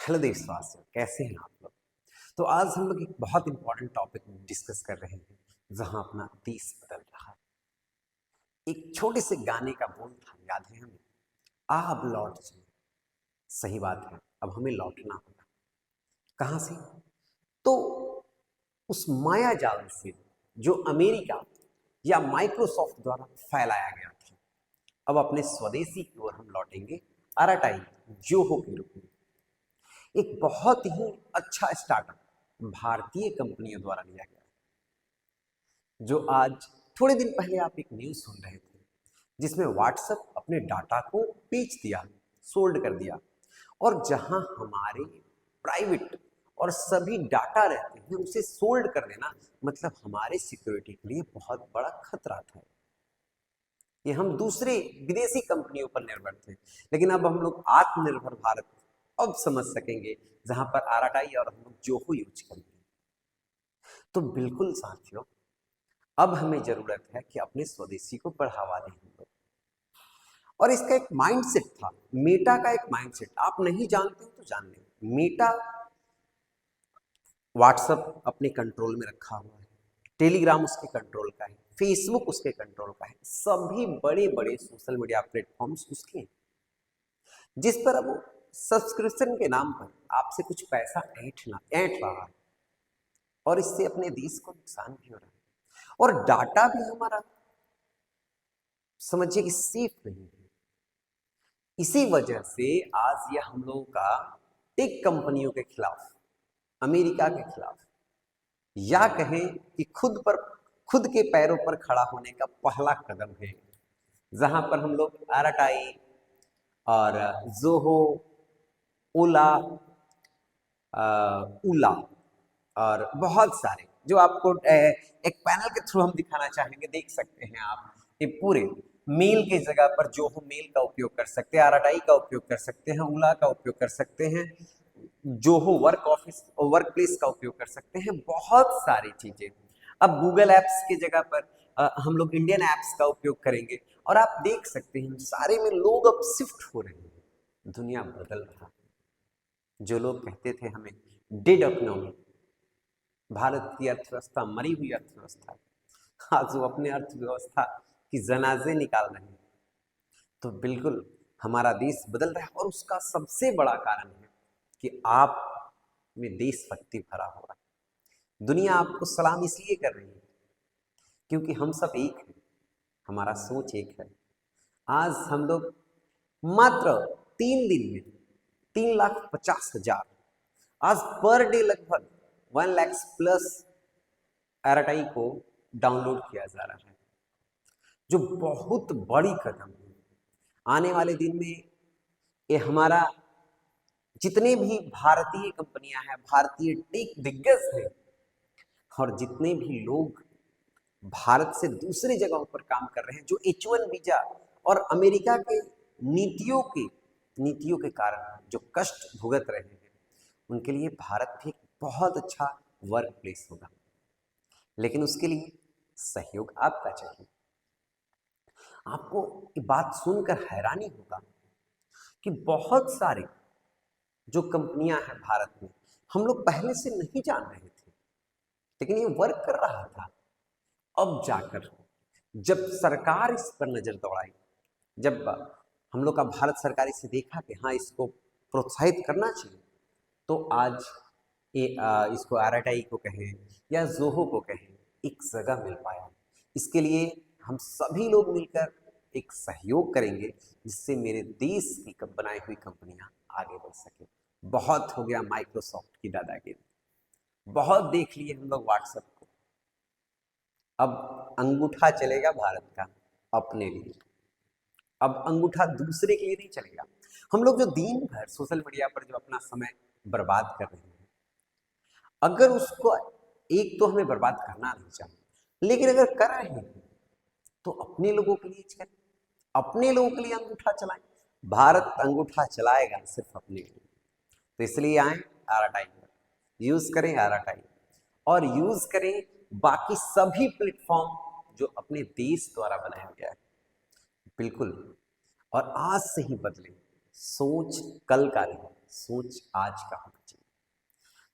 Hello देशवासियों, कैसे हैं आप लोग। तो आज हम लोग एक बहुत इंपॉर्टेंट टॉपिक डिस्कस कर रहे हैं जहां अपना देश बदल रहा है। एक छोटे से गाने का बोल था, याद है हमें, आ अब लौट जाए। सही बात है, अब हमें लौटना होगा। कहां से? तो उस माया जाल से जो अमेरिका या माइक्रोसॉफ्ट द्वारा फैलाया गया था। अब अपने स्वदेशी की ओर हम लौटेंगे, अराटाई जोहो के रूप में। एक बहुत ही अच्छा स्टार्टअप भारतीय कंपनियों द्वारा लिया गया, जो आज थोड़े दिन पहले आप एक न्यूज सुन रहे थे जिसमें व्हाट्सएप अपने डाटा को बेच दिया, सोल्ड कर दिया। और जहां हमारे प्राइवेट और सभी डाटा रहते हैं उसे सोल्ड कर देना, मतलब हमारे सिक्योरिटी के लिए बहुत बड़ा खतरा था। ये हम दूसरे विदेशी कंपनियों पर निर्भर थे, लेकिन अब हम लोग आत्मनिर्भर भारत अब समझ सकेंगे, जहां पर आरआईटी और हम लोग जोहो यूज करेंगे। तो बिल्कुल साथियों, अब हमें जरूरत है कि अपने स्वदेशी को बढ़ावा दें हम लोग। और इसका एक माइंडसेट था, मेटा का एक माइंडसेट, आप नहीं जानते हो तो जान लें। मेटा व्हाट्सएप अपने कंट्रोल में रखा हुआ है, टेलीग्राम उसके कंट्रोल का है, फेसबुक उसके कंट्रोल का है, सभी बड़े बड़े सोशल मीडिया प्लेटफॉर्म्स उसके हैं, जिस पर अब सब्सक्रिप्शन के नाम पर आपसे कुछ पैसा ऐंठ रहा है। और इससे अपने देश को नुकसान भी हो रहा है, और डाटा भी हमारा समझिए कि सेफ नहीं है। इसी वजह से आज यह हम लोगों का टेक कंपनियों के खिलाफ, अमेरिका के खिलाफ, या कहें कि खुद के पैरों पर खड़ा होने का पहला कदम है, जहां पर हम लोग आरआईटी और जोहो, ओला, उला और बहुत सारे जो आपको एक पैनल के थ्रू हम दिखाना चाहेंगे, देख सकते हैं आप। ये पूरे मेल की जगह पर जोहो मेल का उपयोग कर सकते हैं, आरआईटी का उपयोग कर सकते हैं, उला का उपयोग कर सकते हैं, जोहो वर्क प्लेस का उपयोग कर सकते हैं, बहुत सारी चीजें। अब गूगल एप्स की जगह पर हम लोग इंडियन एप्स का उपयोग करेंगे, और आप देख सकते हैं सारे में लोग अब शिफ्ट हो रहे हैं। दुनिया बदल रहा है। जो लोग कहते थे हमें डेड इकोनॉमी, भारत की अर्थव्यवस्था मरी हुई अर्थव्यवस्था, आज वो अपने अर्थव्यवस्था की जनाजे निकाल रहे हैं। तो बिल्कुल हमारा देश बदल रहा है, और उसका सबसे बड़ा कारण है कि आप में देशभक्ति भरा हो रहा है। दुनिया आपको सलाम इसलिए कर रही है क्योंकि हम सब एक हैं, हमारा सोच एक है। आज हम लोग मात्र 3 दिन में 3,50,000, आज पर डे लगभग 1 लाख प्लस आरआईटी को डाउनलोड किया जा रहा है, जो बहुत बड़ी कदम है। आने वाले दिन में ये हमारा जितने भी भारतीय कंपनियां हैं, भारतीय टेक दिग्गज हैं, और जितने भी लोग भारत से दूसरी जगहों पर काम कर रहे हैं, जो H1 वीजा और अमेरिका के नीतियों के कारण जो कष्ट भुगत रहे हैं, उनके लिए भारत भी एक बहुत अच्छा वर्क प्लेस होगा। लेकिन उसके लिए सहयोग आपका चाहिए। आपको ये बात सुनकर हैरानी होगा कि बहुत सारे जो कंपनियां हैं भारत में, हम लोग पहले से नहीं जान रहे थे, लेकिन ये वर्क कर रहा था। अब जाकर जब सरकार इस पर नजर दौड़ाई, जब हम लोग का भारत सरकार इसे देखा कि हाँ, इसको प्रोत्साहित करना चाहिए, तो आज इसको आरआईटी को कहें या जोहो को कहें, एक जगह मिल पाया। इसके लिए हम सभी लोग मिलकर एक सहयोग करेंगे, जिससे मेरे देश की बनाई हुई कंपनियां आगे बढ़ सके। बहुत हो गया माइक्रोसॉफ्ट की दादागिरी, बहुत देख लिए हम लोग व्हाट्सएप को। अब अंगूठा चलेगा भारत का अपने लिए, अब अंगूठा दूसरे के लिए नहीं चलेगा। हम लोग जो दिन भर सोशल मीडिया पर जो अपना समय बर्बाद कर रहे हैं, अगर उसको, एक तो हमें बर्बाद करना नहीं चाहिए, लेकिन अगर कर रहे हैं तो अपने लोगों के लिए करें, अपने लोगों के लिए अंगूठा चलाएं। भारत अंगूठा चलाएगा सिर्फ अपने लिए। तो इसलिए आए आरआईटी, यूज करें आरआईटी, और यूज करें बाकी सभी प्लेटफॉर्म जो अपने देश द्वारा बनाया गया है। बिल्कुल, और आज से ही बदले सोच, कल का नहीं, सोच आज का होना चाहिए।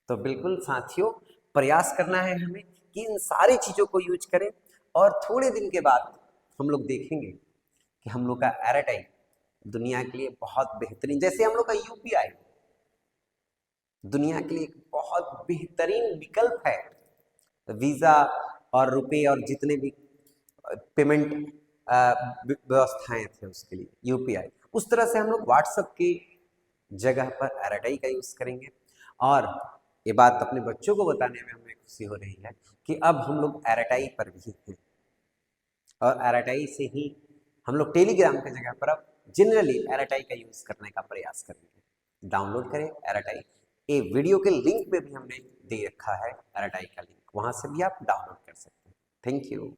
तो बिल्कुल साथियों, प्रयास करना है हमें कि इन सारी चीजों को यूज करें, और थोड़े दिन के बाद हम लोग देखेंगे कि हम लोग का एयरटेल दुनिया के लिए बहुत बेहतरीन, जैसे हम लोग का यूपीआई दुनिया के लिए एक बहुत बेहतरीन विकल्प है। वीजा और रुपए और जितने भी पेमेंट व्यवस्थाएं थे उसके लिए यूपीआई, उस तरह से हम लोग व्हाट्सएप की जगह पर एयरटेल का यूज करेंगे। और ये बात अपने बच्चों को बताने में हमें खुशी हो रही है कि अब हम लोग एयरटेल पर भी हैं, और एयरटेल से ही हम लोग टेलीग्राम की जगह पर अब जनरली एयरटेल का यूज करने का प्रयास करेंगे। डाउनलोड करें एयरटेल, ये वीडियो के लिंक पे भी हमने दे रखा है एयरटेल का लिंक, वहां से भी आप डाउनलोड कर सकते हैं। Thank you.